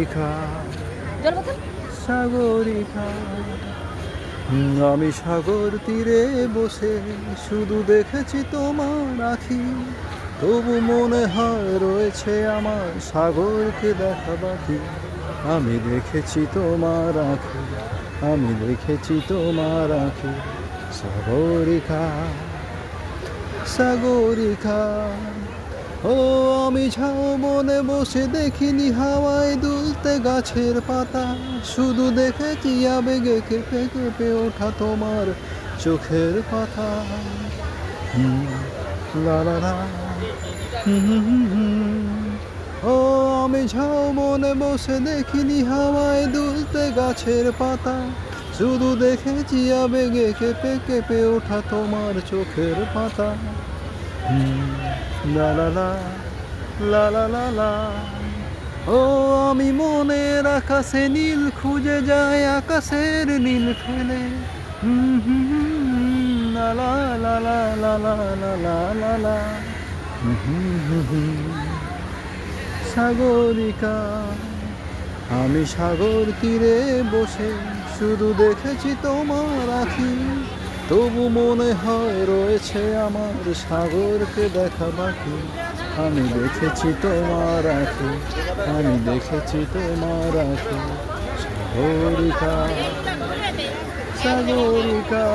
সাগরিকা সাগরিকা আমি সাগর তীরে বসে শুধু দেখেছি তোমার আখি, তবু মনে হয় রয়েছে আমার সাগরকে দেখা বাকি। আমি দেখেছি তোমার আখি, আমি দেখেছি তোমার আখি, সাগরিকা সাগরিকা। ও আমি ঝাউবনে বসে দেখিনি হাওয়ায় দুলতে গাছের পাতা, শুধু দেখেছি আবেগে কেঁপে কেঁপে ওঠা তোমার চোখের পাতা। লা লা লা ও আমি ঝাউবনে বসে দেখিনি হাওয়ায় দুলতে গাছের পাতা, শুধু দেখেছি আবেগে কেঁপে কেঁপে ওঠা তোমার চোখের পাতা। লা লা লা লা লা লা লা ও আমি মনের আকাশে নীল খুঁজে যাই আকাশের নীল ফেলে। লা লা লা লা লা লা লা লা লা লা সাগরিকা। আমি সাগর তীরে বসে শুধু দেখেছি তোমার আখি, তবু মনে হয় রয়েছে আমার সাগরকে দেখা বাকি। আমি দেখেছি তোমার আখি, আমি দেখেছি তোমার আখি, সাগরিকা সাগরিকা।